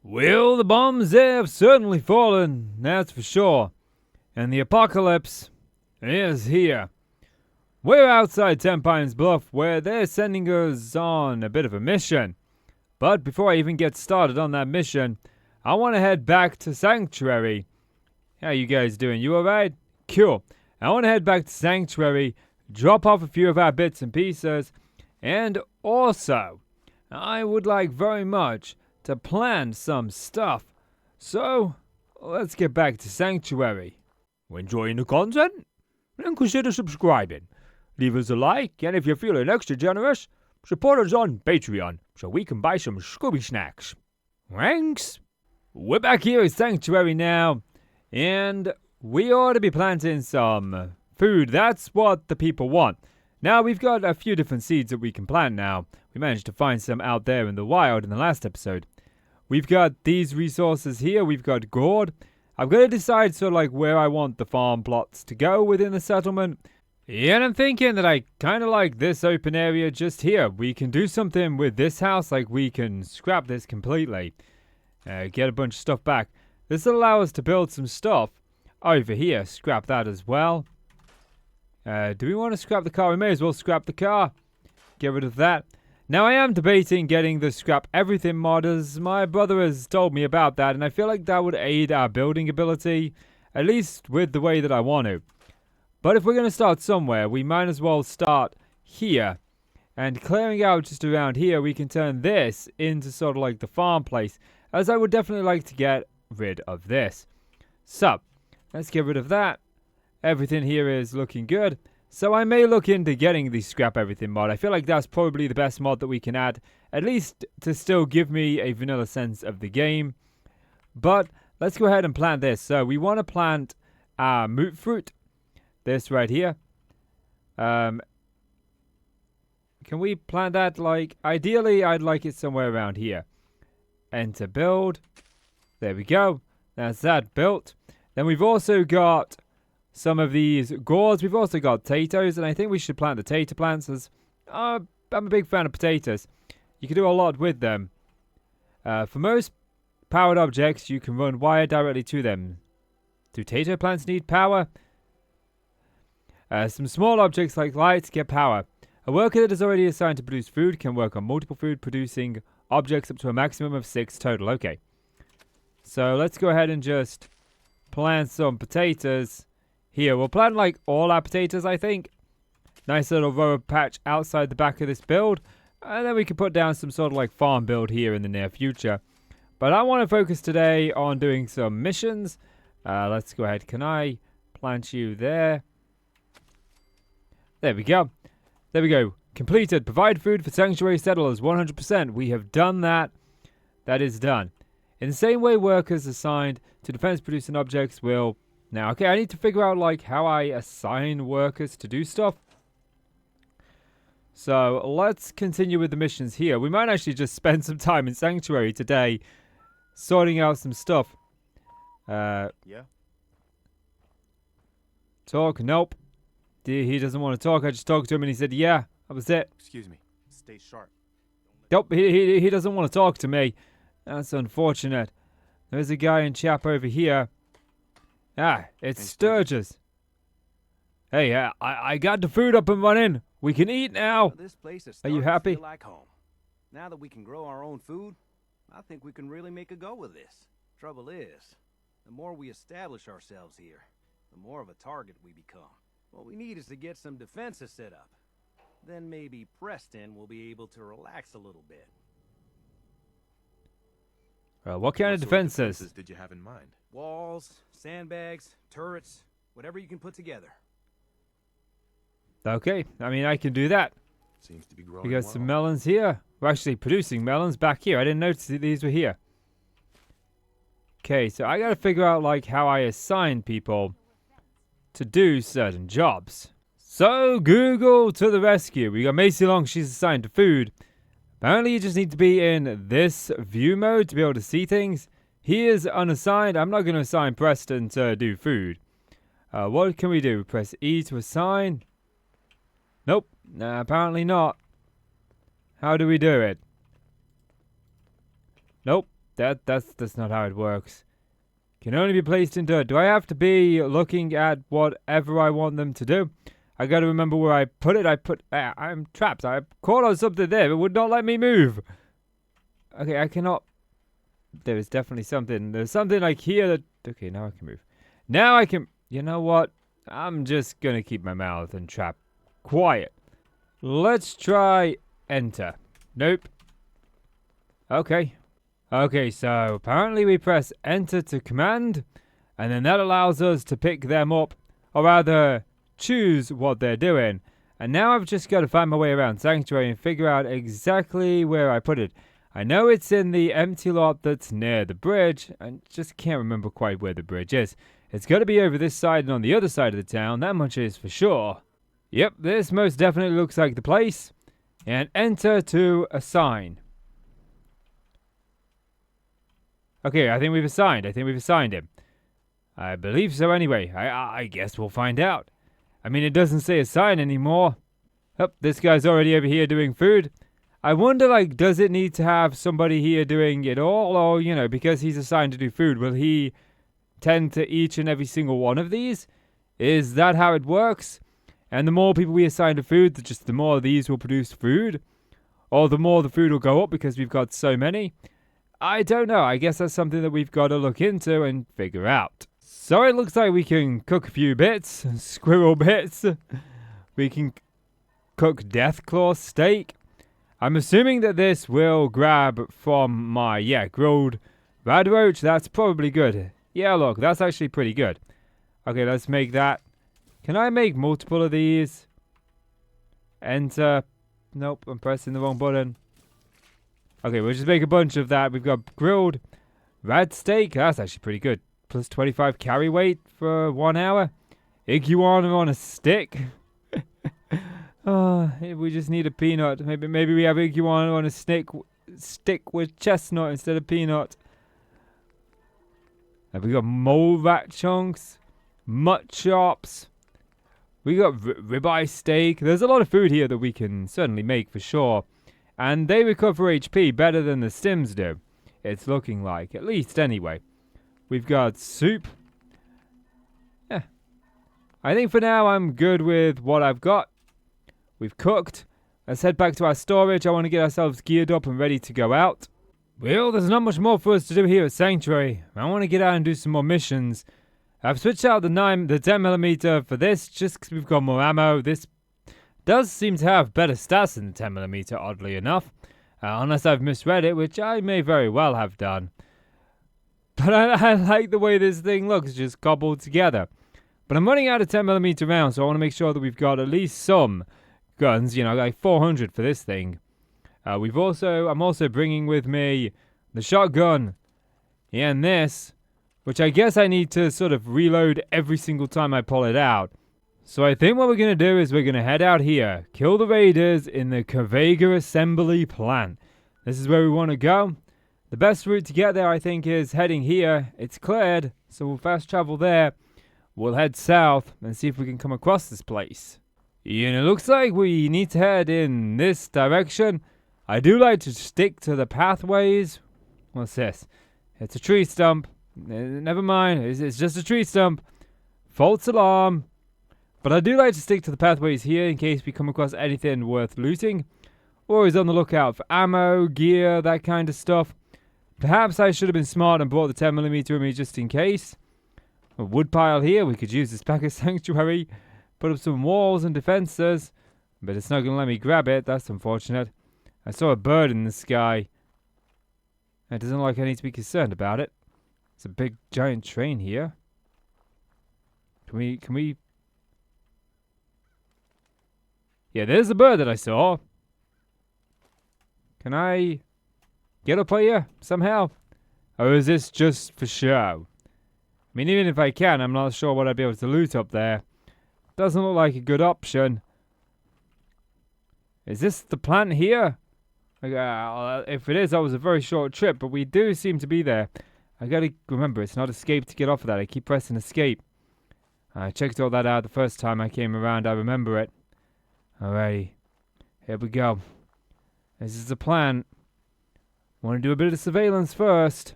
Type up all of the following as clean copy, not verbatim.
Well, the bombs have certainly fallen, that's for sure. And the apocalypse is here. We're outside Ten Pines Bluff, where they're sending us on a bit of a mission. But before I even get started on that mission, I want to head back to Sanctuary. How you guys doing? You alright? Cool. I want to head back to Sanctuary, drop off a few of our bits and pieces, and also, I would like very much to plan some stuff. So, let's get back to Sanctuary. Enjoying the content? Then consider subscribing. Leave us a like, and if you're feeling extra generous, support us on Patreon so we can buy some Scooby snacks. Thanks! We're back here at Sanctuary now, and we ought to be planting some food. That's what the people want. Now, we've got a few different seeds that we can plant now. We managed to find some out there in the wild in the last episode. We've got these resources here. We've got gourd. I've got to decide sort of like where I want the farm plots to go within the settlement. And I'm thinking that I kind of like this open area just here. We can do something with this house, like we can scrap this completely. Get a bunch of stuff back. This will allow us to build some stuff over here. Scrap that as well. Do we want to scrap the car? We may as well scrap the car. Get rid of that. Now, I am debating getting the scrap everything mod, as my brother has told me about that, and I feel like that would aid our building ability, at least with the way that I want to. But if we're going to start somewhere, we might as well start here. And clearing out just around here, we can turn this into sort of like the farm place, as I would definitely like to get rid of this. So, let's get rid of that. Everything here is looking good. So I may look into getting the scrap everything mod. I feel like that's probably the best mod that we can add, at least to still give me a vanilla sense of the game. But let's go ahead and plant this. So we want to plant our moot fruit. This right here. Can we plant that like... Ideally, I'd like it somewhere around here. Enter build. There we go. That's that built. Then we've also got some of these gourds. We've also got potatoes, and I think we should plant the tater plants, as I'm a big fan of potatoes. You can do a lot with them. For most powered objects, you can run wire directly to them. Do tater plants need power? Some small objects like lights get power. A worker that is already assigned to produce food can work on multiple food producing objects up to a maximum of 6 total. Okay. So let's go ahead and just plant some potatoes. Here, we'll plant like all our potatoes, I think. Nice little row patch outside the back of this build. And then we can put down some sort of like farm build here in the near future. But I want to focus today on doing some missions. Let's go ahead. Can I plant you there? There we go. There we go. Completed. Provide food for sanctuary settlers. 100%. We have done that. That is done. In the same way, workers assigned to defense producing objects will... Now, okay, I need to figure out, like, how I assign workers to do stuff. So, let's continue with the missions here. We might actually just spend some time in Sanctuary today sorting out some stuff. Yeah? Talk? Nope. He doesn't want to talk. I just talked to him and he said, yeah, that was it. Excuse me. Stay sharp. Nope, he doesn't want to talk to me. That's unfortunate. There's a guy and chap over here. Ah, it's Sturgis. Hey, I got the food up and running. We can eat now. This place is Are you happy? feel like home. Now that we can grow our own food, I think we can really make a go with this. Trouble is, the more we establish ourselves here, the more of a target we become. What we need is to get some defenses set up. Then maybe Preston will be able to relax a little bit. What kind of defenses did you have in mind? Walls, sandbags, turrets, whatever you can put together. Okay, I mean, I can do that. Seems to be growing. We got some melons here. We're actually producing melons back here. I didn't notice that these were here. Okay, so I gotta figure out, like, how I assign people to do certain jobs. So, Google to the rescue. We got Macy Long, she's assigned to food. Apparently, you just need to be in this view mode to be able to see things. He is unassigned. I'm not going to assign Preston to do food. What can we do? Press E to assign. Nope. Nah, apparently not. How do we do it? Nope. That's not how it works. Can only be placed into... Do I have to be looking at whatever I want them to do? I gotta remember where I put it. I'm trapped. I caught on something there. It would not let me move. Okay, I cannot... There is definitely something. There's something like here that... Okay, now I can move. Now I can... You know what? I'm just gonna keep my mouth and trap quiet. Let's try enter. Nope. Okay. Okay, so apparently we press enter to command, and then that allows us to pick them up, or rather, choose what they're doing. And now I've just got to find my way around Sanctuary and figure out exactly where I put it. I know it's in the empty lot that's near the bridge, and just can't remember quite where the bridge is. It's got to be over this side and on the other side of the town, that much is for sure. Yep, this most definitely looks like the place. And enter to assign. Okay, I think we've assigned him. I believe so anyway. I guess we'll find out. I mean, it doesn't say assign anymore. Oh, this guy's already over here doing food. I wonder, like, does it need to have somebody here doing it all? Or, you know, because he's assigned to do food, will he tend to each and every single one of these? Is that how it works? And the more people we assign to food, just the more these will produce food? Or the more the food will go up because we've got so many? I don't know. I guess that's something that we've got to look into and figure out. So it looks like we can cook a few bits. Squirrel bits. We can cook Deathclaw steak. I'm assuming that this will grab from my, grilled radroach. That's probably good. Yeah, look, that's actually pretty good. Okay, let's make that. Can I make multiple of these? Enter. Nope, I'm pressing the wrong button. Okay, we'll just make a bunch of that. We've got grilled rad steak. That's actually pretty good. Plus 25 carry weight for 1 hour. Iguana on a stick. We just need a peanut. Maybe we have iguana on a stick with chestnut instead of peanut. And we got mole rat chunks, mutt chops. We got ribeye steak. There's a lot of food here that we can certainly make for sure. And they recover HP better than the stims do. It's looking like, at least anyway. We've got soup. Yeah. I think for now I'm good with what I've got. We've cooked. Let's head back to our storage. I want to get ourselves geared up and ready to go out. Well, there's not much more for us to do here at Sanctuary. I want to get out and do some more missions. I've switched out the 10mm for this just because we've got more ammo. This does seem to have better stats than the 10mm, oddly enough. Unless I've misread it, which I may very well have done. But I like the way this thing looks, just cobbled together. But I'm running out of 10mm rounds, so I want to make sure that we've got at least some guns, like 400 for this thing. I'm also bringing with me the shotgun and this, which I guess I need to sort of reload every single time I pull it out. So I think what we're going to do is we're going to head out here, kill the raiders in the Kavega assembly plant. This is where we want to go. The best route to get there, I think, is heading here. It's cleared, so we'll fast travel there. We'll head south and see if we can come across this place. And it looks like we need to head in this direction. I do like to stick to the pathways. What's this? It's a tree stump. Never mind, it's just a tree stump. False alarm. But I do like to stick to the pathways here in case we come across anything worth looting. Always on the lookout for ammo, gear, that kind of stuff. Perhaps I should have been smart and brought the 10mm with me just in case. A wood pile here, we could use this back as Sanctuary. Put up some walls and defenses. But it's not going to let me grab it, that's unfortunate. I saw a bird in the sky. It doesn't look like I need to be concerned about it. It's a big giant train here. Can we... Yeah, there's the bird that I saw. Can I get up here somehow? Or is this just for show? I mean, even if I can, I'm not sure what I'd be able to loot up there. Doesn't look like a good option. Is this the plant here? If it is, that was a very short trip, but we do seem to be there. I gotta remember, it's not escape to get off of that. I keep pressing escape. I checked all that out the first time I came around. I remember it. Alrighty. Here we go. This is the plan. Want to do a bit of surveillance first.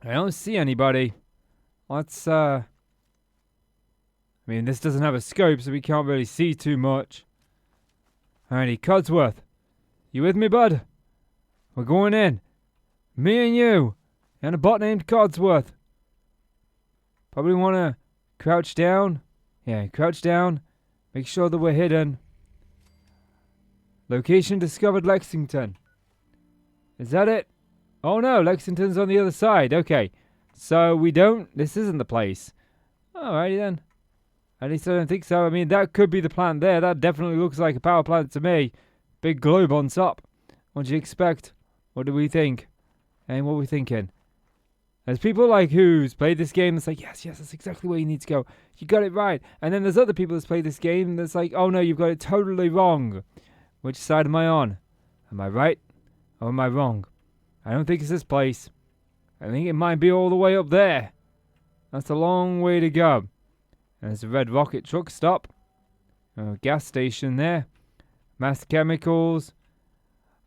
I don't see anybody. Let's, I mean, this doesn't have a scope, so we can't really see too much. Alrighty, Codsworth. You with me, bud? We're going in. Me and you. And a bot named Codsworth. Probably want to crouch down. Yeah, crouch down. Make sure that we're hidden. Location discovered, Lexington. Is that it? Oh no, Lexington's on the other side. Okay. So we don't... This isn't the place. Alrighty then. At least I don't think so. I mean, that could be the plant there. That definitely looks like a power plant to me. Big globe on top. What do you expect? What do we think? And what are we thinking? There's people like who's played this game that's like, yes, that's exactly where you need to go. You got it right. And then there's other people that's played this game that's like, oh no, you've got it totally wrong. Which side am I on? Am I right? Or am I wrong? I don't think it's this place. I think it might be all the way up there. That's a long way to go. And there's a red rocket truck stop. A gas station there. Mass chemicals.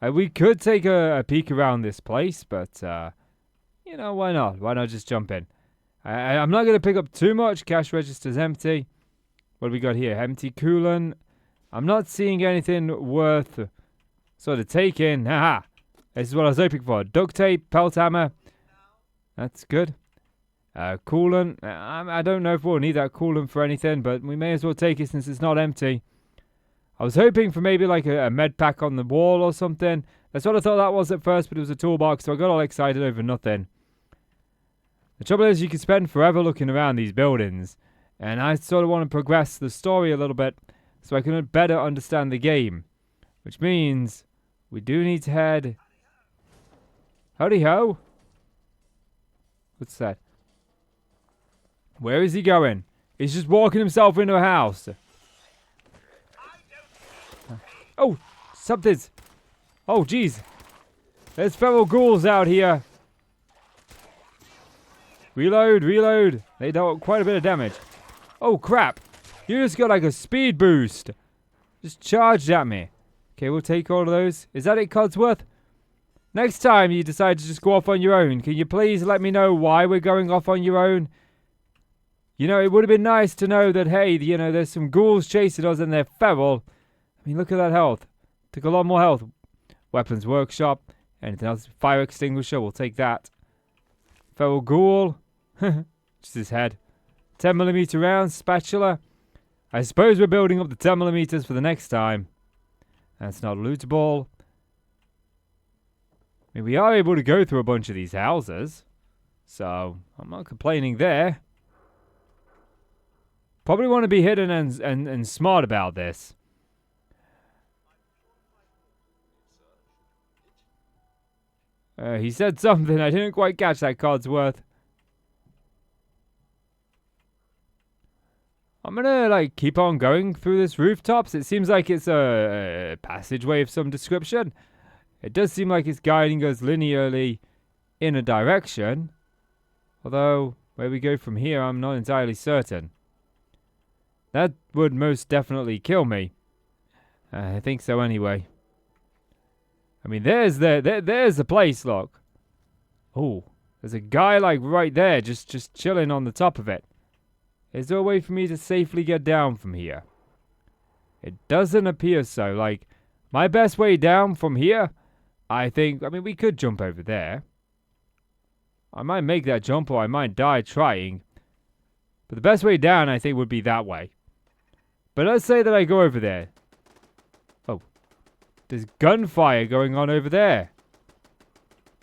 We could take a peek around this place, but, you know, why not? Why not just jump in? I'm not going to pick up too much. Cash register's empty. What do we got here? Empty coolant. I'm not seeing anything worth sort of taking. Haha. This is what I was hoping for. Duct tape, pelt hammer. That's good. Coolant. I don't know if we'll need that coolant for anything, but we may as well take it since it's not empty. I was hoping for maybe like a med pack on the wall or something. That's what I thought that was at first, but it was a toolbox, so I got all excited over nothing. The trouble is you can spend forever looking around these buildings, and I sort of want to progress the story a little bit so I can better understand the game. Which means we do need to head... Howdy ho! What's that? Where is he going? He's just walking himself into a house. Oh, something's... Oh, jeez. There's feral ghouls out here. Reload. They dealt quite a bit of damage. Oh, crap. You just got like a speed boost. Just charged at me. Okay, we'll take all of those. Is that it, Codsworth? Next time you decide to just go off on your own, can you please let me know why we're going off on your own? You know, it would have been nice to know that, hey, you know, there's some ghouls chasing us and they're feral. I mean, look at that health. Took a lot more health. Weapons workshop. Anything else? Fire extinguisher. We'll take that. Feral ghoul. Just his head. 10mm rounds. Spatula. I suppose we're building up the 10mm for the next time. That's not lootable. I mean, we are able to go through a bunch of these houses. So, I'm not complaining there. Probably want to be hidden and smart about this. He said something. I didn't quite catch that, Codsworth. I'm gonna, like, keep on going through this rooftops. It seems like it's a passageway of some description. It does seem like it's guiding us linearly in a direction. Although, where we go from here, I'm not entirely certain. That would most definitely kill me. I think so anyway. I mean, there's the place, look. Oh, there's a guy, like, right there, just chilling on the top of it. Is there a way for me to safely get down from here? It doesn't appear so. Like, my best way down from here, I mean, we could jump over there. I might make that jump or I might die trying. But the best way down, I think, would be that way. But let's say that I go over there. Oh. There's gunfire going on over there.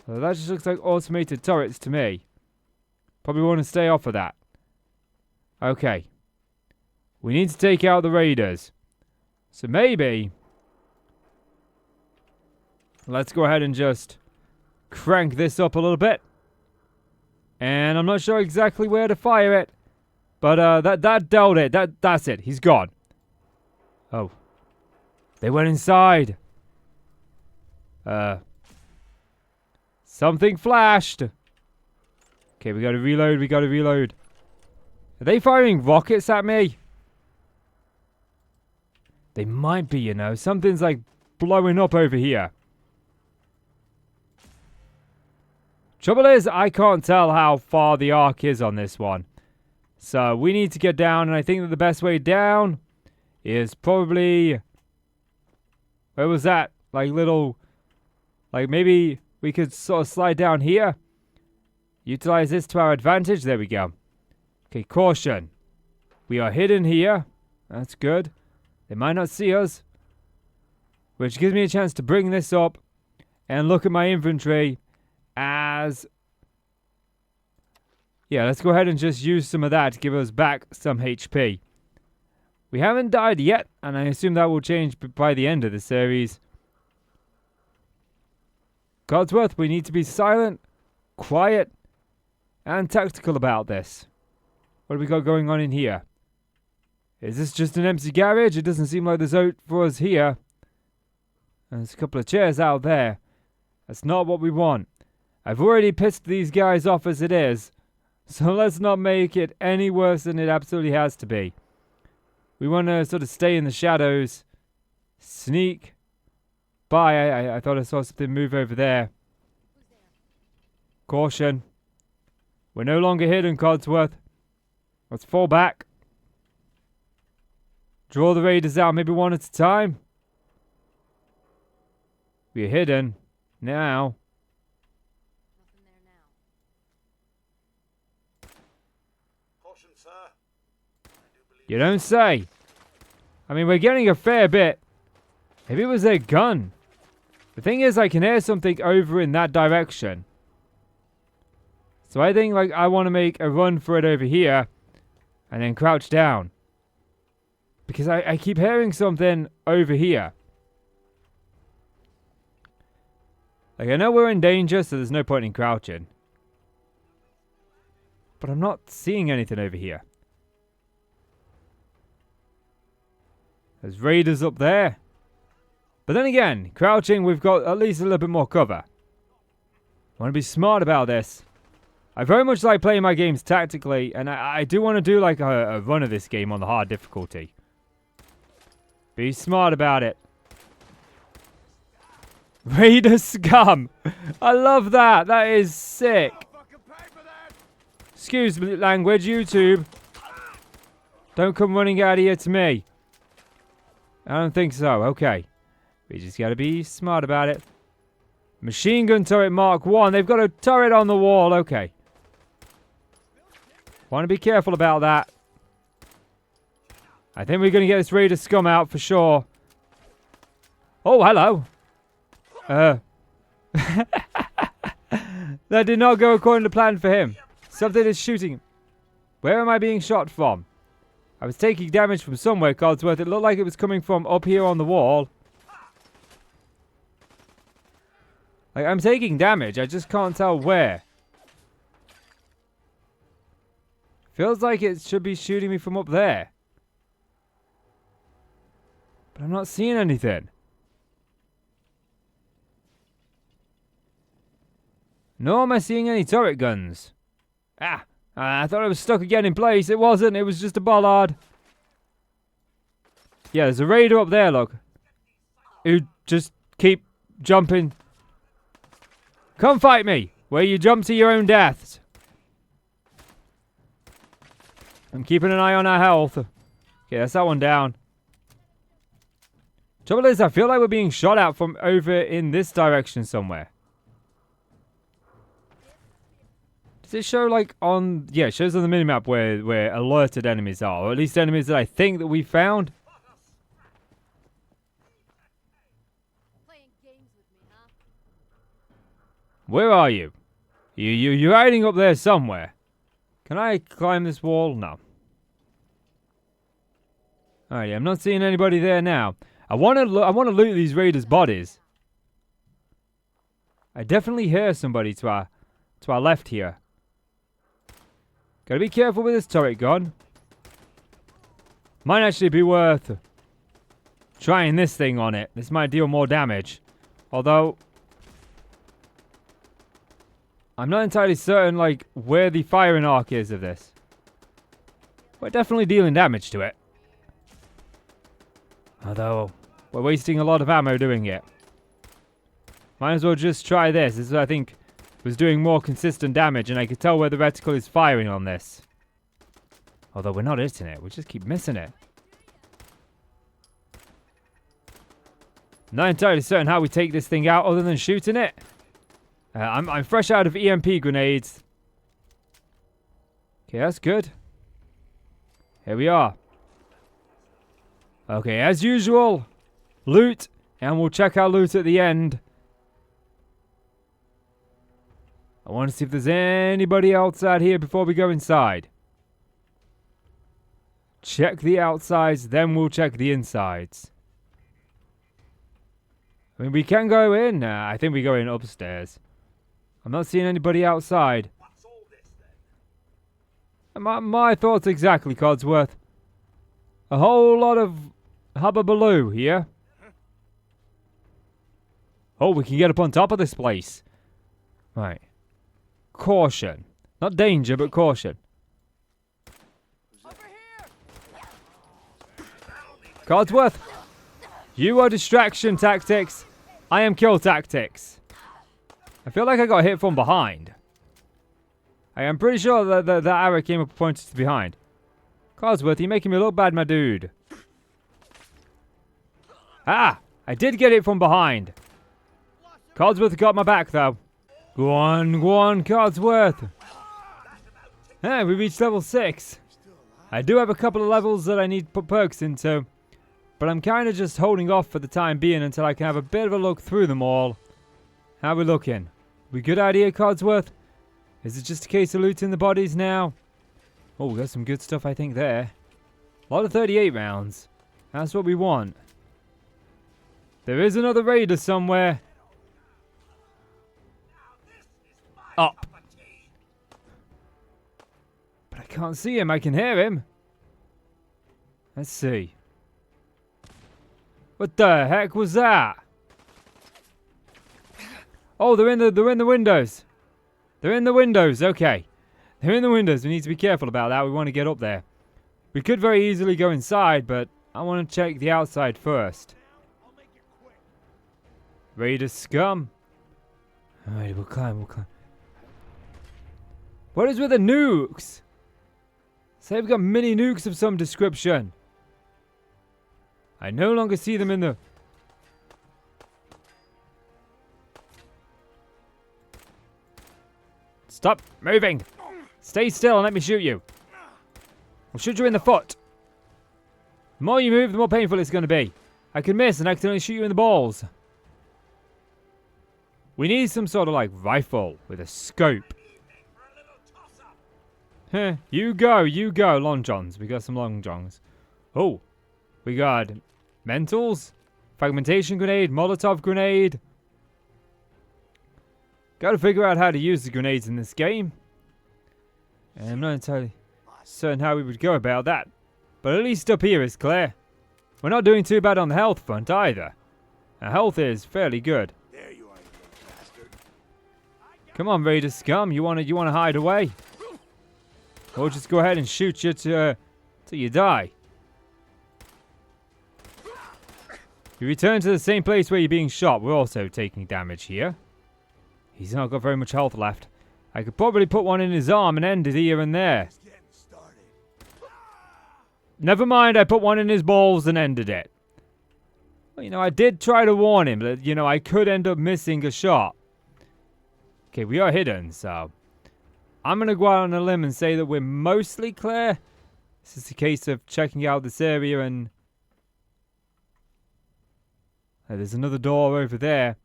Well, that just looks like automated turrets to me. Probably want to stay off of that. Okay. We need to take out the raiders. So maybe... let's go ahead and just crank this up a little bit. And I'm not sure exactly where to fire it. But that dealt it. That's it. He's gone. Oh. They went inside. Something flashed. Okay, we gotta reload. Are they firing rockets at me? They might be, you know. Something's like blowing up over here. Trouble is, I can't tell how far the arc is on this one. So we need to get down, and I think that the best way down is probably... Where was that? Like little... Like maybe we could sort of slide down here. Utilize this to our advantage. There we go. Okay, caution. We are hidden here. That's good. They might not see us. Which gives me a chance to bring this up and look at my inventory as... Yeah, let's go ahead and just use some of that to give us back some HP. We haven't died yet, and I assume that will change by the end of the series. Codsworth, we need to be silent, quiet, and tactical about this. What do we got going on in here? Is this just an empty garage? It doesn't seem like there's out for us here. And there's a couple of chairs out there. That's not what we want. I've already pissed these guys off as it is. So let's not make it any worse than it absolutely has to be. We want to sort of stay in the shadows. Sneak by. I thought I saw something move over there. Caution. We're no longer hidden, Codsworth. Let's fall back. Draw the raiders out maybe one at a time. We're hidden. Now. Nothing there now. Caution, sir. You don't say. I mean, we're getting a fair bit. Maybe it was their gun. The thing is, I can hear something over in that direction. So I think, like, I want to make a run for it over here. And then crouch down. Because I keep hearing something over here. Like, I know we're in danger, so there's no point in crouching. But I'm not seeing anything over here. There's raiders up there. But then again, crouching, we've got at least a little bit more cover. I want to be smart about this. I very much like playing my games tactically, and I do want to do like a run of this game on the hard difficulty. Be smart about it. Raider scum! I love that! That is sick! Excuse me, language, YouTube. Don't come running out of here to me. I don't think so. Okay. We just gotta be smart about it. Machine gun turret Mark 1. They've got a turret on the wall. Okay. Want to be careful about that. I think we're going to get this Raider scum out for sure. Oh, hello. That did not go according to plan for him. Something is shooting. Where am I being shot from? I was taking damage from somewhere, Codsworth. It looked like it was coming from up here on the wall. Like, I'm taking damage. I just can't tell where. Feels like it should be shooting me from up there. But I'm not seeing anything. Nor am I seeing any turret guns. Ah! I thought it was stuck again in place. It wasn't. It was just a bollard. Yeah, there's a raider up there, look. Who just keep jumping. Come fight me, where you jump to your own deaths. I'm keeping an eye on our health. Okay, that's that one down. Trouble is, I feel like we're being shot at from over in this direction somewhere. Does it show like on... Yeah, it shows on the minimap where alerted enemies are. Or at least enemies that I think that we found. Playing games with me, huh? Where are you? You're hiding up there somewhere. Can I climb this wall? No. Alright, I'm not seeing anybody there now. I want to loot these raiders' bodies. I definitely hear somebody to our left here. Gotta be careful with this turret gun. Might actually be worth trying this thing on it. This might deal more damage. Although I'm not entirely certain like where the firing arc is of this. We're definitely dealing damage to it. Although we're wasting a lot of ammo doing it. Might as well just try this. This is, I think, was doing more consistent damage, and I could tell where the reticle is firing on this. Although we're not hitting it, we just keep missing it. Not entirely certain how we take this thing out other than shooting it. I'm fresh out of EMP grenades. Okay, that's good. Here we are. Okay, as usual, loot, and we'll check our loot at the end. I want to see if there's anybody else out here before we go inside. Check the outsides, then we'll check the insides. I mean, we can go in. I think we go in upstairs. I'm not seeing anybody outside. What's all this then? My thoughts exactly, Codsworth. A whole lot of hubbubaloo here. Oh, we can get up on top of this place. Right. Caution. Not danger, but caution. Codsworth, you are distraction tactics. I am kill tactics. I feel like I got hit from behind. I am pretty sure that that arrow came up and pointed to behind. Codsworth, you're making me look bad, my dude. Ah! I did get it from behind. Codsworth got my back, though. Go on, Codsworth. Hey, we reached level 6. I do have a couple of levels that I need to put perks into. But I'm kind of just holding off for the time being until I can have a bit of a look through them all. How we looking? We good idea, Codsworth? Is it just a case of looting the bodies now? Oh, we got some good stuff, I think, there. A lot of 38 rounds. That's what we want. There is another raider somewhere. Up. But I can't see him. I can hear him. Let's see. What the heck was that? Oh, they're in the windows. They're in the windows. Okay. They're in the windows. We need to be careful about that. We want to get up there. We could very easily go inside, but I want to check the outside first. Raider scum. Alright, we'll climb. What is with the nukes? Say we've got mini nukes of some description. I no longer see them in the... Stop moving! Stay still and let me shoot you. I'll shoot you in the foot. The more you move, the more painful it's going to be. I can miss and accidentally shoot you in the balls. We need some sort of like rifle with a scope. Heh, you go, Long Johns. We got some Long Johns. Oh, we got mentals, fragmentation grenade, Molotov grenade. Gotta figure out how to use the grenades in this game. And I'm not entirely certain how we would go about that. But at least up here is clear. We're not doing too bad on the health front either. Our health is fairly good. There you are, you little bastard. Come on, Raider scum. You wanna hide away? Or just go ahead and shoot you till you die. You return to the same place where you're being shot. We're also taking damage here. He's not got very much health left. I could probably put one in his arm and end it here and there. Never mind, I put one in his balls and ended it. Well, you know, I did try to warn him that, you know, I could end up missing a shot. Okay, we are hidden, so... I'm going to go out on a limb and say that we're mostly clear. This is a case of checking out this area and... there's another door over there.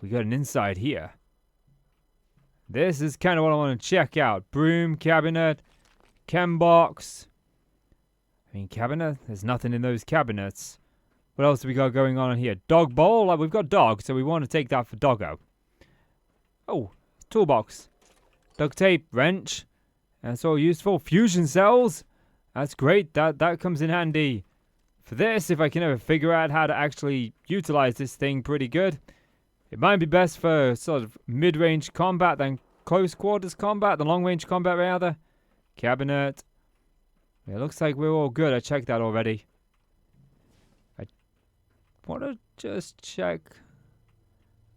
We got an inside here. This is kind of what I want to check out. Broom cabinet. Chem box. I mean, cabinet? There's nothing in those cabinets. What else do we got going on in here? Dog bowl? Like, we've got dogs, so we want to take that for doggo. Oh, toolbox. Duct tape, wrench. That's all useful. Fusion cells. That's great. That comes in handy for this, if I can ever figure out how to actually utilize this thing pretty good. It might be best for sort of mid-range combat than close quarters combat, the long-range combat rather. Cabinet. It looks like we're all good. I checked that already. I want to just check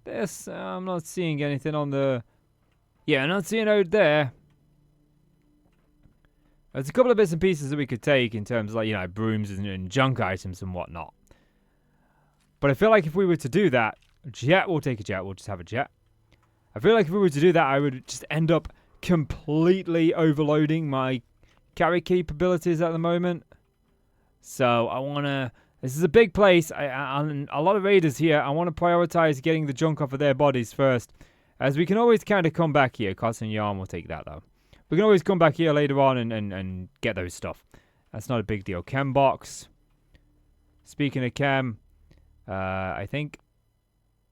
this? I'm not seeing anything on the... Yeah, I'm not seeing out there. There's a couple of bits and pieces that we could take in terms of, like, you know, brooms and junk items and whatnot. But I feel like if we were to do that, jet, we'll take a jet. We'll just have a jet. I feel like if we were to do that, I would just end up completely overloading my carry capabilities at the moment. So I want to... This is a big place. A lot of raiders here. I want to prioritize getting the junk off of their bodies first. As we can always kind of come back here. Cotton yarn, we'll take that though. We can always come back here later on and get those stuff. That's not a big deal. Chem box. Speaking of chem, I think...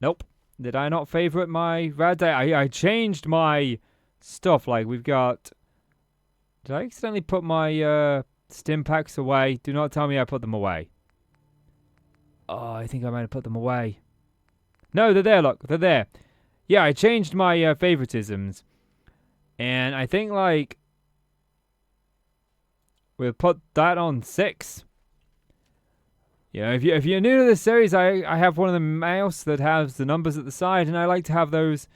Nope. Did I not favorite my rad? I changed my stuff. Like, we've got... Did I accidentally put my stim packs away? Do not tell me I put them away. Oh, I think I might have put them away. No, they're there, look. They're there. Yeah, I changed my favoritisms. And I think, like... We'll put that on 6. Yeah, if you're new to this series, I have one of the mouse that has the numbers at the side, and I like to have those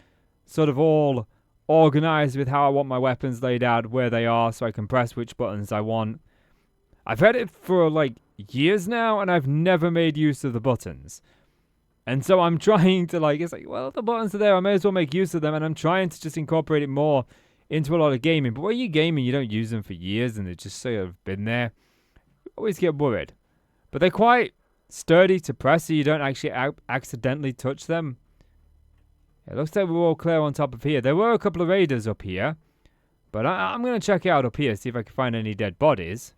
sort of all organized with how I want my weapons laid out, where they are, so I can press which buttons I want. I've had it for like years now, and I've never made use of the buttons. And so I'm trying to, like, it's like, well, the buttons are there, I may as well make use of them, and I'm trying to just incorporate it more into a lot of gaming. But when you're gaming, you don't use them for years, and they've just sort of been there. You always get worried. But they're quite sturdy to press, so you don't actually accidentally touch them. It looks like we're all clear on top of here. There were a couple of raiders up here. But I'm going to check out up here, see if I can find any dead bodies.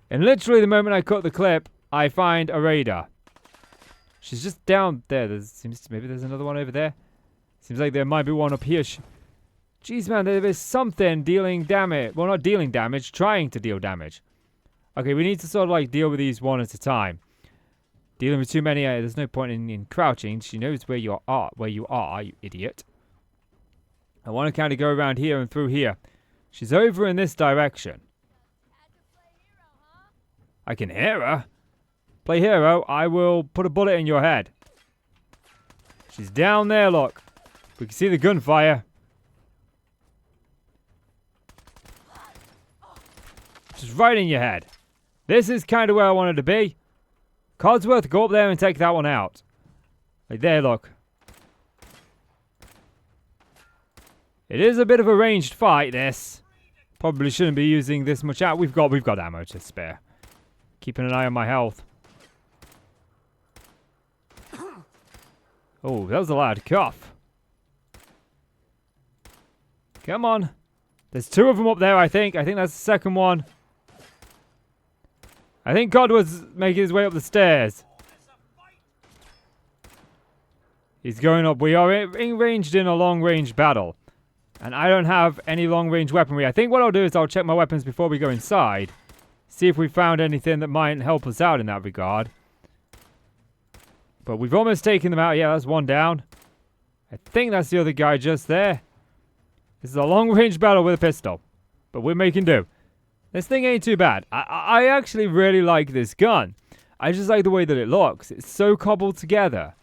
And literally the moment I cut the clip, I find a raider. She's just down there. Maybe there's another one over there. Seems like there might be one up here. Jeez, man, there is something dealing damage. Well, not dealing damage, trying to deal damage. Okay, we need to sort of like deal with these one at a time. Dealing with too many, there's no point in crouching. She knows where you are, you idiot. I want to kind of go around here and through here. She's over in this direction. I can hear her. Play hero, I will put a bullet in your head. She's down there, look. We can see the gunfire. She's right in your head. This is kind of where I wanted to be. Codsworth, go up there and take that one out. Like there, look. It is a bit of a ranged fight, this. Probably shouldn't be using this much out. We've got ammo to spare. Keeping an eye on my health. Oh, that was a loud cough. Come on. There's 2 of them up there, I think. I think that's the second one. I think God was making his way up the stairs. He's going up. We are engaged in a long-range battle. And I don't have any long-range weaponry. I think what I'll do is I'll check my weapons before we go inside. See if we found anything that might help us out in that regard. But we've almost taken them out. Yeah, that's one down. I think that's the other guy just there. This is a long-range battle with a pistol. But we're making do. This thing ain't too bad. I actually really like this gun. I just like the way that it looks. It's so cobbled together.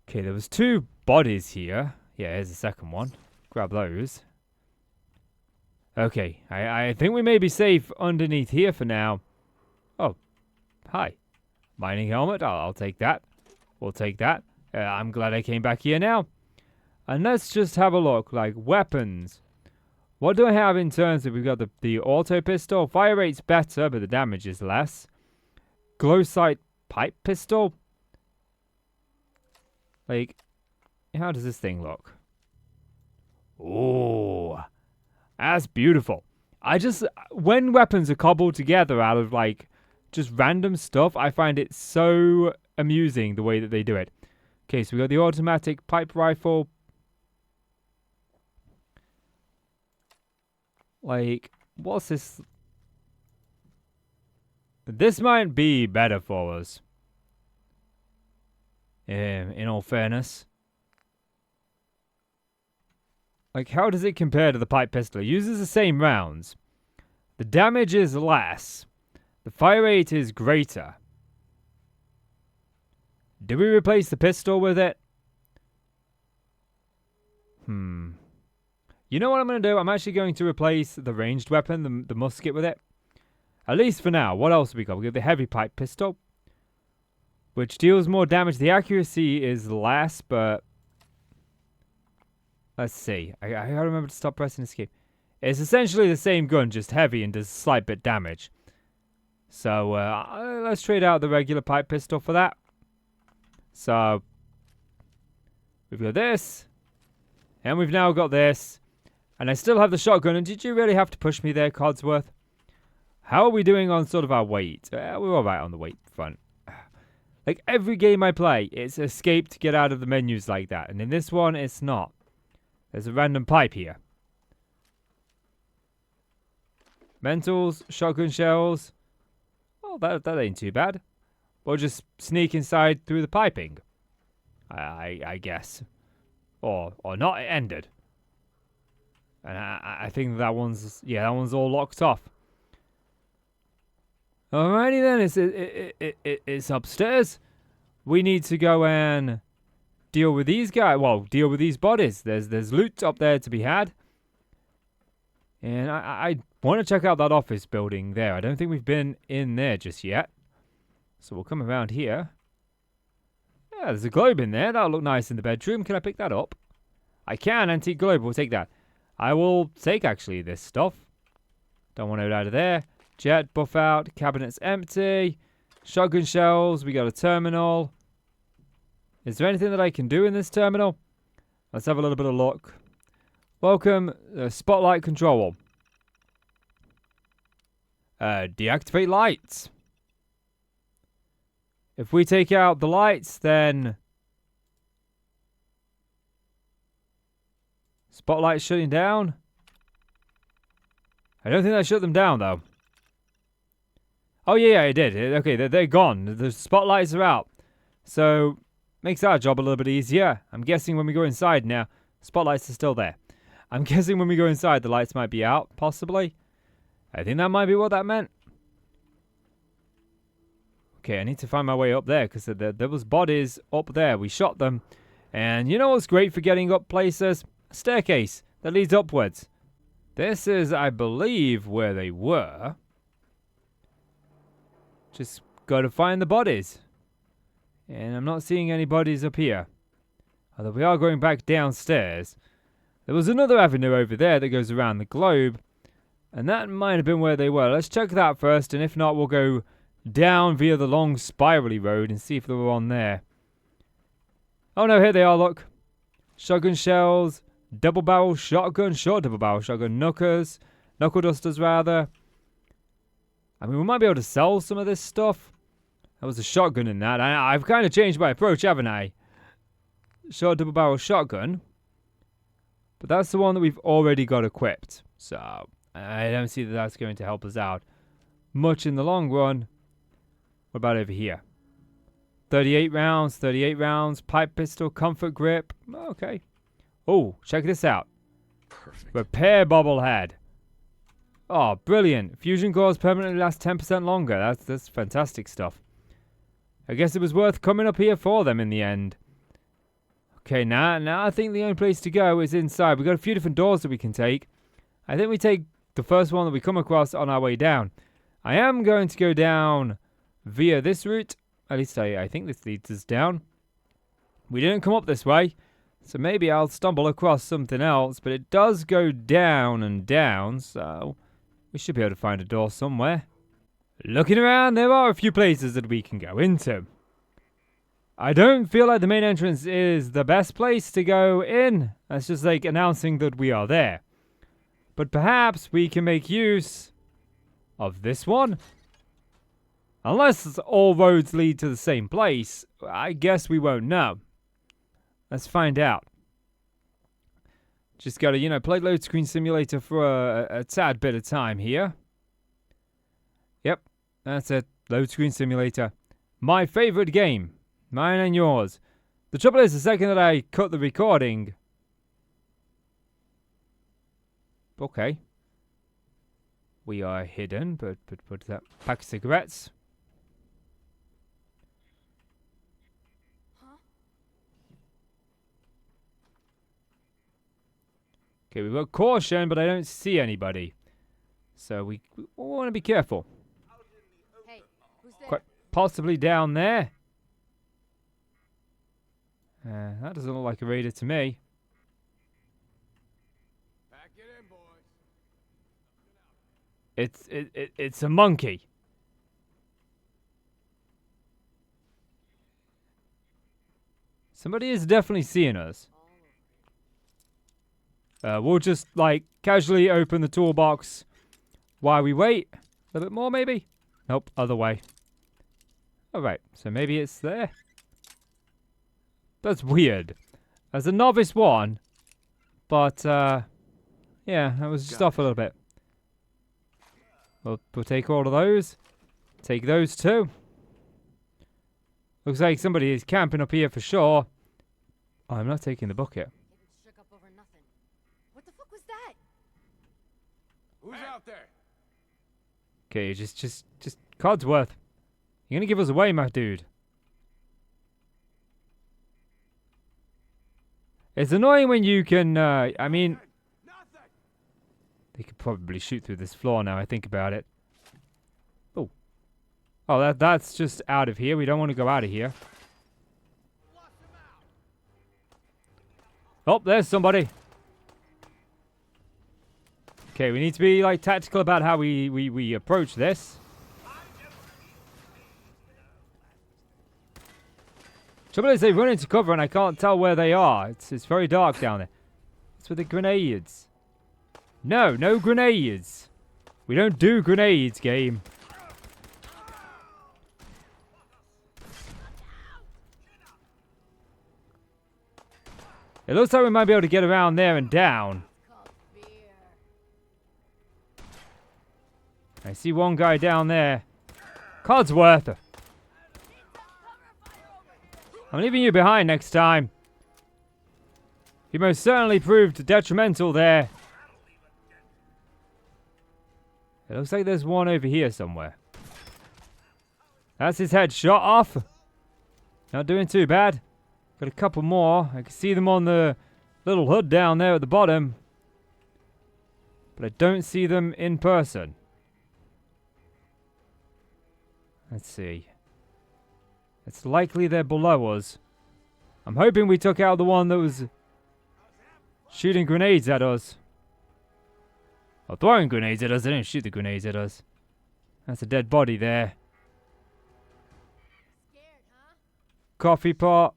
Okay, there was 2 bodies here. Yeah, here's the second one. Grab those. Okay, I think we may be safe underneath here for now. Oh, hi. Mining helmet, I'll take that. We'll take that. I'm glad I came back here now. And let's just have a look, like weapons. What do I have in terms of, we've got the auto pistol. Fire rate's better, but the damage is less. Glow sight pipe pistol. Like, how does this thing look? Oh, that's beautiful. When weapons are cobbled together out of like just random stuff, I find it so amusing the way that they do it. Okay, so we got the automatic pipe rifle. Like, what's this? This might be better for us. In all fairness. Like, how does it compare to the pipe pistol? It uses the same rounds. The damage is less. The fire rate is greater. Do we replace the pistol with it? You know what I'm going to do? I'm actually going to replace the ranged weapon, the musket, with it. At least for now. What else have we got? We got the heavy pipe pistol, which deals more damage. The accuracy is less, but let's see. I gotta remember to stop pressing escape. It's essentially the same gun, just heavy and does a slight bit damage. So let's trade out the regular pipe pistol for that. So we've got this, and we've now got this, and I still have the shotgun. And did you really have to push me there, Codsworth? How are we doing on sort of our weight? We're all right on the weight front. Like every game I play, it's escape to get out of the menus like that, and in this one, it's not. There's a random pipe here. Mentals, shotgun shells. Oh, that ain't too bad. We'll just sneak inside through the piping. I guess. Or not, it ended. And I think that one's, yeah, that one's all locked off. Alrighty then, it's upstairs. We need to go and deal with these guys. Well, deal with these bodies. There's loot up there to be had. And I want to check out that office building there. I don't think we've been in there just yet. So we'll come around here. Yeah, there's a globe in there. That'll look nice in the bedroom. Can I pick that up? I can. Antique globe. We'll take that. I will take, actually, this stuff. Don't want it out of there. Jet, buff out. Cabinet's empty. Shotgun shells. We got a terminal. Is there anything that I can do in this terminal? Let's have a little bit of look. Welcome, spotlight control. Deactivate lights. If we take out the lights, then spotlight shutting down. I don't think that shut them down though. Oh yeah, it did. Okay, they're gone. The spotlights are out, so makes our job a little bit easier. I'm guessing when we go inside now, spotlights are still there. I'm guessing when we go inside, the lights might be out, possibly. I think that might be what that meant. Okay, I need to find my way up there, because there was bodies up there. We shot them. And you know what's great for getting up places? A staircase that leads upwards. This is, I believe, where they were. Just got to find the bodies. And I'm not seeing any bodies up here. Although we are going back downstairs. There was another avenue over there that goes around the globe. And that might have been where they were. Let's check that first. And if not, we'll go down via the long spirally road and see if they were on there. Oh no, here they are, look. Shotgun shells. Double barrel shotgun. Short double barrel shotgun. Knuckers. Knuckle dusters, rather. I mean, we might be able to sell some of this stuff. There was a shotgun in that. I've kind of changed my approach, haven't I? Short double barrel shotgun. But that's the one that we've already got equipped. So, I don't see that that's going to help us out much in the long run. What about over here? 38 rounds, pipe pistol, comfort grip. Okay. Oh, check this out. Perfect. Repair bobblehead. Oh, brilliant. Fusion cores permanently last 10% longer. That's fantastic stuff. I guess it was worth coming up here for them in the end. Okay, now I think the only place to go is inside. We've got a few different doors that we can take. I think we take the first one that we come across on our way down. I am going to go down via this route. At least I think this leads us down. We didn't come up this way, so maybe I'll stumble across something else. But it does go down and down, so we should be able to find a door somewhere. Looking around, there are a few places that we can go into. I don't feel like the main entrance is the best place to go in. That's just like announcing that we are there. But perhaps we can make use of this one. Unless all roads lead to the same place, I guess we won't know. Let's find out. Just gotta, play load screen simulator for a tad bit of time here. Yep, that's it. Load screen simulator. My favorite game. Mine and yours. The trouble is, the second that I cut the recording... Okay. We are hidden, but that pack of cigarettes. Okay, we've got caution, but I don't see anybody. So we want to be careful. Hey, who's there? Quite possibly down there. That doesn't look like a raider to me. Pack it in, boys. It's a monkey. Somebody is definitely seeing us. We'll just like casually open the toolbox while we wait. A little bit more maybe? Nope, other way. Alright, so maybe it's there. That's weird. As a novice one, but yeah, that was just off a little bit. We'll take all of those. Take those too. Looks like somebody is camping up here for sure. Oh, I'm not taking the bucket. Getting shook up over nothing. What the fuck was that? Who's out there? Okay, just Codsworth. You're gonna give us away, my dude. It's annoying when you can, I mean... Nothing. They could probably shoot through this floor now, I think about it. Oh. Oh, that's just out of here. We don't want to go out of here. Oh, there's somebody. Okay, we need to be, like, tactical about how we approach this. Trouble is, they run into cover and I can't tell where they are. It's very dark down there. What's with the grenades? No grenades. We don't do grenades, game. It looks like we might be able to get around there and down. Called beer. I see one guy down there. Codsworth. I'm leaving you behind next time. You most certainly proved detrimental there. It looks like there's one over here somewhere. That's his head shot off. Not doing too bad. Got a couple more. I can see them on the little hood down there at the bottom. But I don't see them in person. Let's see. It's likely they're below us. I'm hoping we took out the one that was shooting grenades at us. Or throwing grenades at us. They didn't shoot the grenades at us. That's a dead body there. Scared, huh? Coffee pot.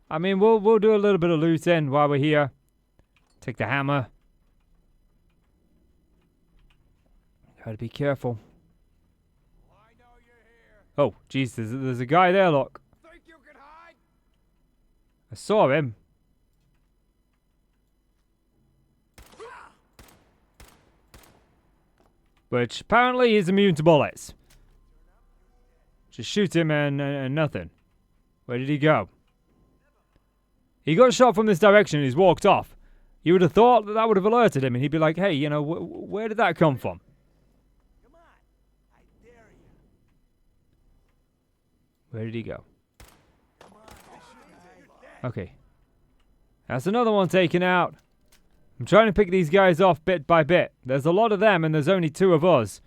I mean, we'll do a little bit of loot in while we're here. Take the hammer. Gotta be careful. I know you're here. Oh, jeez, there's a guy there, look. Think you can hide? I saw him. Which apparently is immune to bullets. Just shoot him and nothing. Where did he go? He got shot from this direction and he's walked off. You would have thought that would have alerted him and he'd be like, hey, you know, where did that come from? Come on. I dare you. Where did he go? Come on. I Okay. That's another one taken out. I'm trying to pick these guys off bit by bit. There's a lot of them and there's only 2 of us.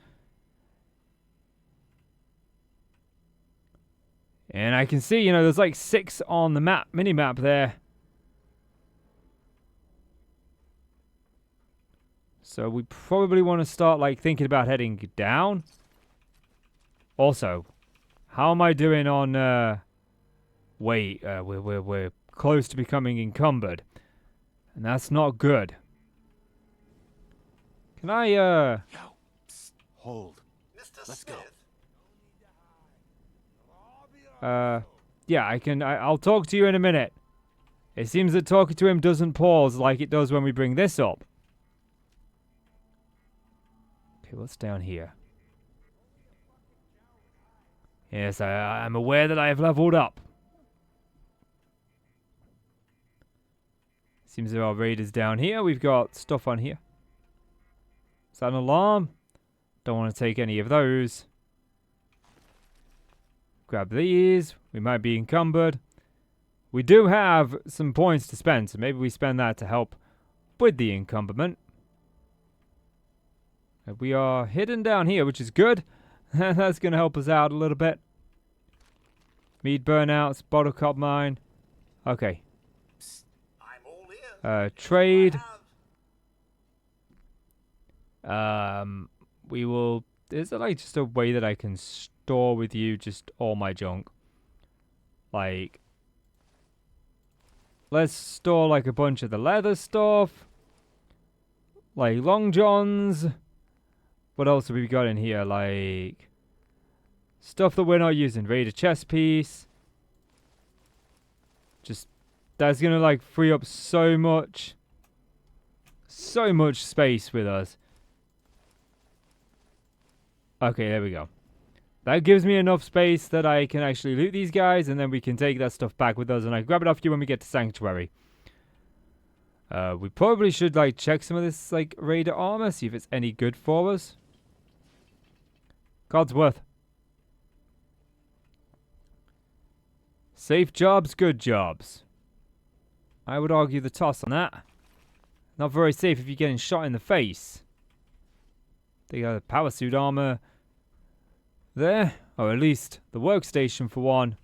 And I can see, you know, there's like 6 on the map, mini-map there. So we probably want to start like thinking about heading down. Also, how am I doing on wait, we're close to becoming encumbered. And that's not good. Can I Yo, psst, hold. Let's go. yeah, I'll talk to you in a minute. It seems that talking to him doesn't pause like it does when we bring this up. Okay, what's down here? Yes, I'm aware that I have leveled up. Seems there are raiders down here. We've got stuff on here. Is that an alarm? Don't want to take any of those. Grab these. We might be encumbered. We do have some points to spend, so maybe we spend that to help with the incumbent. We are hidden down here, which is good. That's going to help us out a little bit. Meat burnouts, bottle cup mine. Okay. I'm all ears. Trade. We will... Is there like just a way that I can store with you just all my junk? Like... Let's store like a bunch of the leather stuff. Like long johns. What else have we got in here? Like... Stuff that we're not using. Raider chest piece. Just... That's gonna like free up so much space with us. Okay, there we go. That gives me enough space that I can actually loot these guys, and then we can take that stuff back with us, and I grab it off you when we get to Sanctuary. We probably should like check some of this like Raider armor, see if it's any good for us. Codsworth. Safe jobs, good jobs. I would argue the toss on that. Not very safe if you're getting shot in the face. They got the power suit armor there, or at least the workstation for one.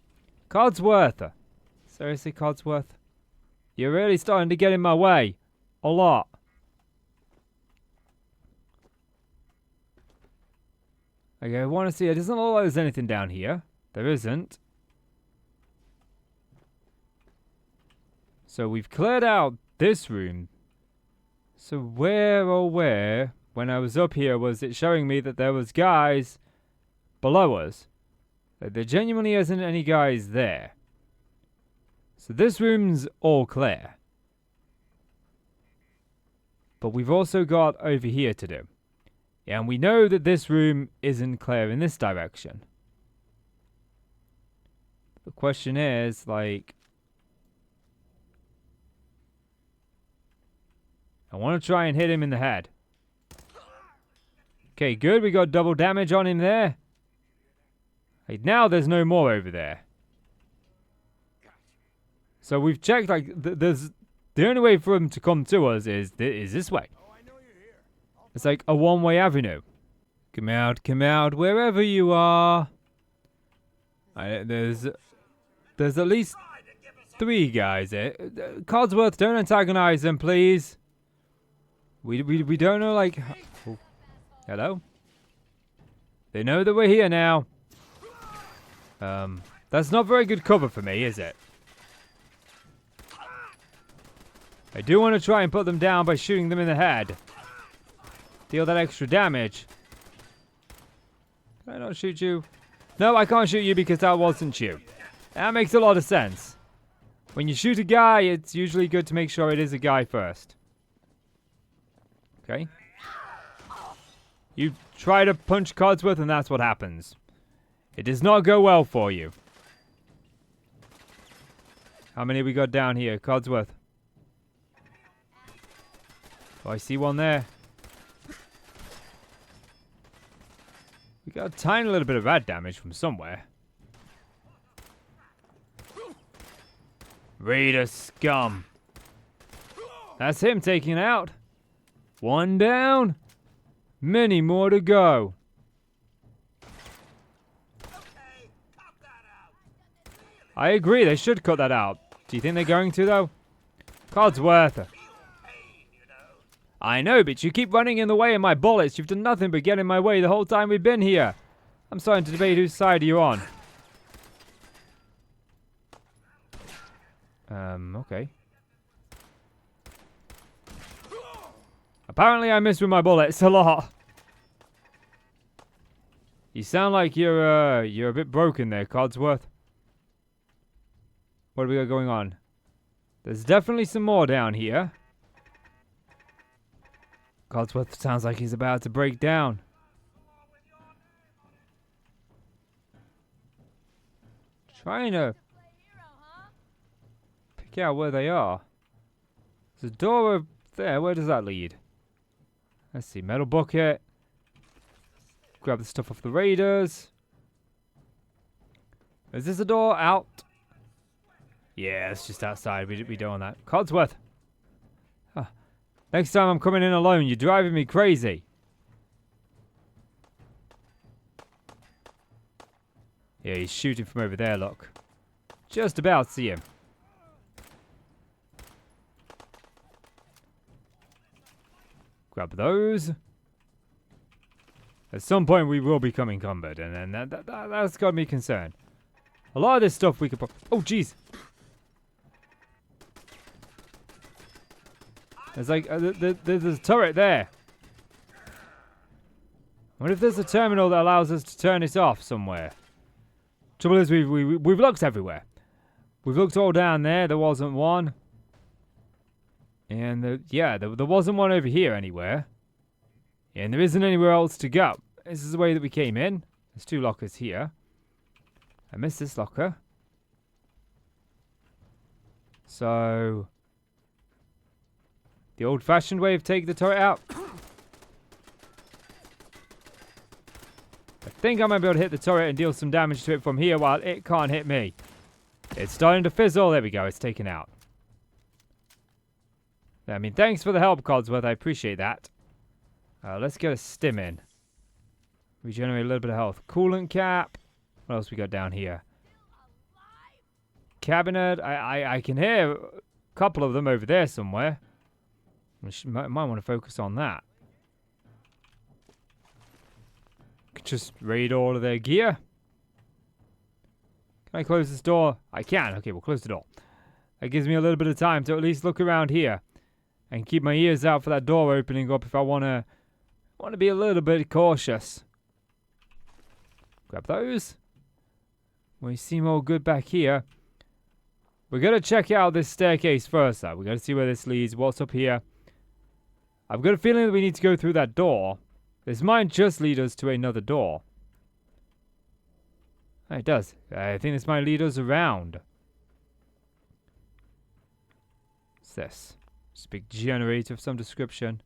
Codsworth. Seriously, Codsworth? You're really starting to get in my way. A lot. Okay, I want to see. It doesn't look like there's anything down here. There isn't. So we've cleared out this room. So where, oh where, when I was up here, was it showing me that there was guys below us? There genuinely isn't any guys there. So this room's all clear. But we've also got over here to do. Yeah, and we know that this room isn't clear in this direction. The question is, like... I want to try and hit him in the head. Okay, good. We got double damage on him there. Hey, now there's no more over there. So we've checked, like, there's... The only way for him to come to us is this way. It's like a one-way avenue. Come out, wherever you are. There's at least 3 guys there. Codsworth, don't antagonize them, please. We don't know, like... Oh. Hello? They know that we're here now. That's not very good cover for me, is it? I do want to try and put them down by shooting them in the head. Deal that extra damage. Can I not shoot you? No, I can't shoot you because that wasn't you. That makes a lot of sense. When you shoot a guy, it's usually good to make sure it is a guy first. Okay. You try to punch Codsworth and that's what happens. It does not go well for you. How many we got down here? Codsworth. Oh, I see one there. We got a tiny little bit of rat damage from somewhere. Raider scum. That's him taking it out. 1 down. Many more to go. I agree, they should cut that out. Do you think they're going to, though? Codsworth. I know, but you keep running in the way of my bullets. You've done nothing but get in my way the whole time we've been here. I'm starting to debate whose side are you on. Okay. Apparently I miss with my bullets a lot. You sound like you're a bit broken there, Codsworth. What do we got going on? There's definitely some more down here. Codsworth sounds like he's about to break down. Trying to pick out where they are. There's a door over there. Where does that lead? Let's see. Metal bucket. Grab the stuff off the raiders. Is this a door out? Yeah, it's just outside. We don't want that. Codsworth. Next time I'm coming in alone. You're driving me crazy. Yeah, he's shooting from over there, look. Just about see him. Grab those. At some point we will become encumbered, and then that's got me concerned. A lot of this stuff we could put... Oh, jeez. There's like... there's a turret there. What if there's a terminal that allows us to turn it off somewhere? Trouble is, we've looked everywhere. We've looked all down there. There wasn't one. And, there wasn't one over here anywhere. And there isn't anywhere else to go. This is the way that we came in. There's 2 lockers here. I missed this locker. So... the old-fashioned way of taking the turret out. I think I might be able to hit the turret and deal some damage to it from here while it can't hit me. It's starting to fizzle. There we go. It's taken out. I mean, thanks for the help, Codsworth. I appreciate that. Let's get a stim in. Regenerate a little bit of health. Coolant cap. What else we got down here? Cabinet. I can hear a couple of them over there somewhere. Might want to focus on that. Could just raid all of their gear. Can I close this door? I can. Okay, we'll close the door. That gives me a little bit of time to at least look around here and keep my ears out for that door opening up if I want to be a little bit cautious. Grab those. We seem all good back here. We're going to check out this staircase first, though. We're going to see where this leads. What's up here? I've got a feeling that we need to go through that door. This might just lead us to another door. Oh, it does. I think this might lead us around. What's this? Just a big generator of some description.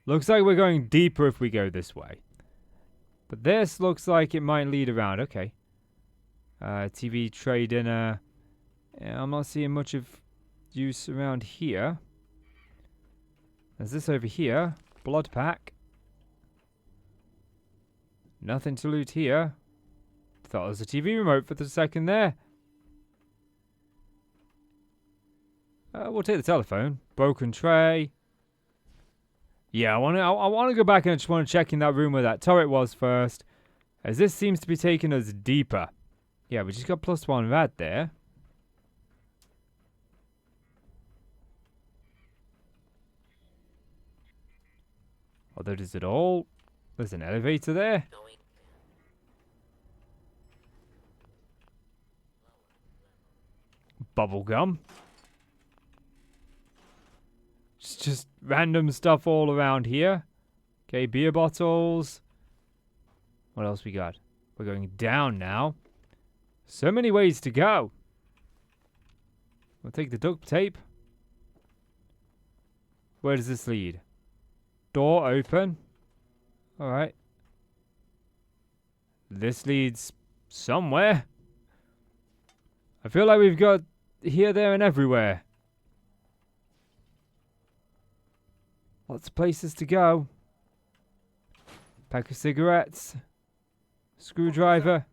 Looks like we're going deeper if we go this way. But this looks like it might lead around. Okay. TV tray dinner. Yeah, I'm not seeing much of use around here. There's this over here. Blood pack. Nothing to loot here. Thought it was a TV remote for the second there. We'll take the telephone. Broken tray. Yeah, I want to go back and I just want to check in that room where that turret was first, as this seems to be taking us deeper. Yeah, we just got +1 rad there. Although, does it all? There's an elevator there. Bubblegum. Just random stuff all around here. Okay, beer bottles. What else we got? We're going down now. So many ways to go. We'll take the duct tape. Where does this lead? Door open. Alright. This leads somewhere. I feel like we've got here, there, and everywhere. Lots of places to go. Pack of cigarettes. Screwdriver.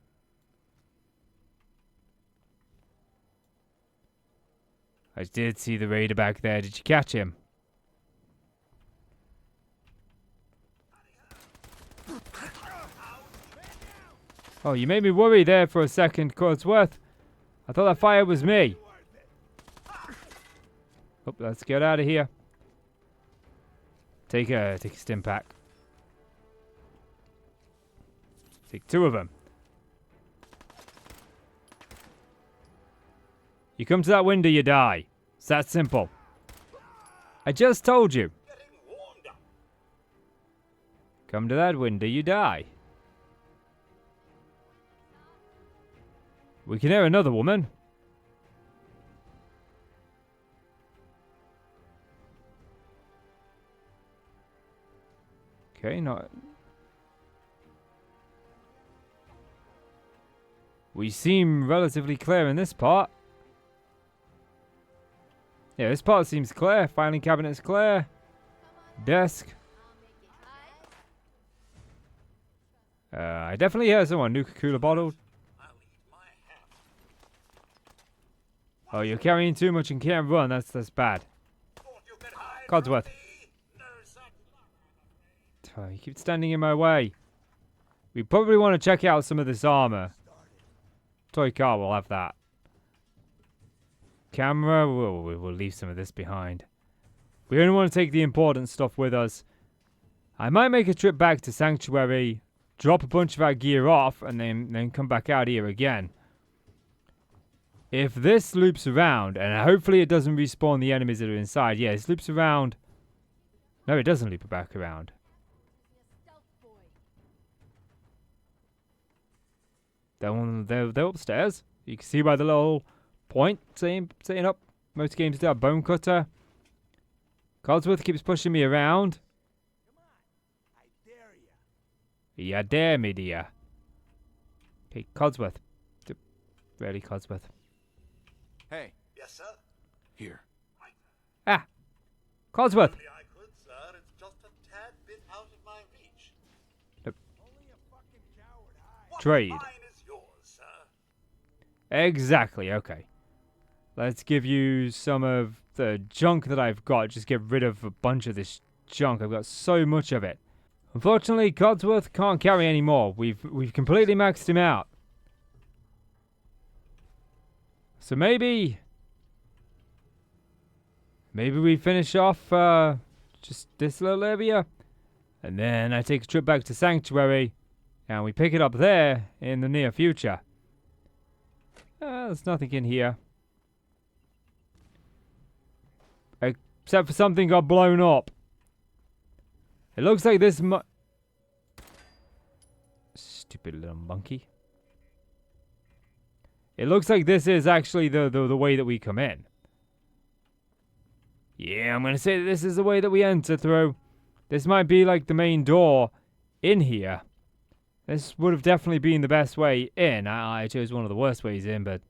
I did see the raider back there. Did you catch him? Oh, you made me worry there for a second, Codsworth. I thought that fire was me. Oh, let's get out of here. Take a stim pack. Take 2 of them. You come to that window, you die. It's that simple. I just told you. Come to that window, you die. We can hear another woman. Okay, not... We seem relatively clear in this part. Yeah, this part seems clear. Filing cabinet's clear. Desk. I definitely hear someone. Nuka-Cola bottle. Oh, you're carrying too much and can't run. That's bad. Codsworth. Oh, you keep standing in my way. We probably want to check out some of this armor. Toy car will have that. Camera, we'll leave some of this behind. We only want to take the important stuff with us. I might make a trip back to Sanctuary, drop a bunch of our gear off, and then come back out here again. If this loops around, and hopefully it doesn't respawn the enemies that are inside. Yeah, this loops around. No, it doesn't loop back around. They're upstairs. You can see by the little point saying up. Most games do have bone cutter. Codsworth keeps pushing me around. Come on. I dare ya. You dare me, dear. Okay, Codsworth. Really, Codsworth. Hey. Yes, sir. Here. Ah! Codsworth! Only I could, sir. It's just a tad bit out of my reach. Only a fucking coward hides. What's Trade. mine is yours, sir. Exactly, okay. Let's give you some of the junk that I've got. Just get rid of a bunch of this junk. I've got so much of it. Unfortunately, Codsworth can't carry any more. We've completely maxed him out. So maybe we finish off just this little area, and then I take a trip back to Sanctuary, and we pick it up there in the near future. There's nothing in here. Except for something got blown up. It looks like this stupid little monkey. It looks like this is actually the way that we come in. Yeah, I'm going to say that this is the way that we enter through. This might be like the main door in here. This would have definitely been the best way in. I chose one of the worst ways in, but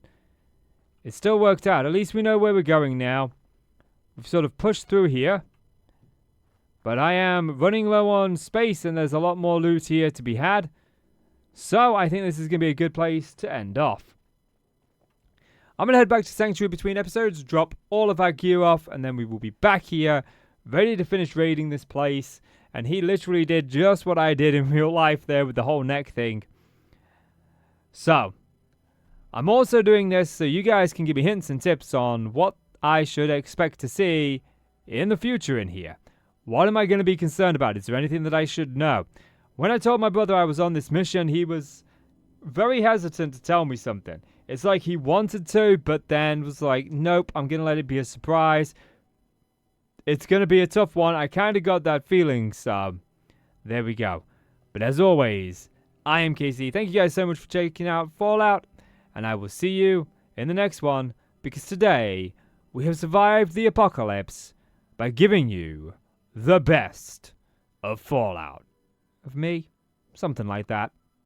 it still worked out. At least we know where we're going now. We've sort of pushed through here. But I am running low on space, and there's a lot more loot here to be had. So I think this is going to be a good place to end off. I'm going to head back to Sanctuary between episodes, drop all of our gear off, and then we will be back here, ready to finish raiding this place. And he literally did just what I did in real life there with the whole neck thing. So, I'm also doing this so you guys can give me hints and tips on what I should expect to see in the future in here. What am I going to be concerned about? Is there anything that I should know? When I told my brother I was on this mission, he was very hesitant to tell me something. It's like he wanted to, but then was like, nope, I'm going to let it be a surprise. It's going to be a tough one. I kind of got that feeling, so there we go. But as always, I am KC. Thank you guys so much for checking out Fallout, and I will see you in the next one, because today we have survived the apocalypse by giving you the best of Fallout. Of me? Something like that.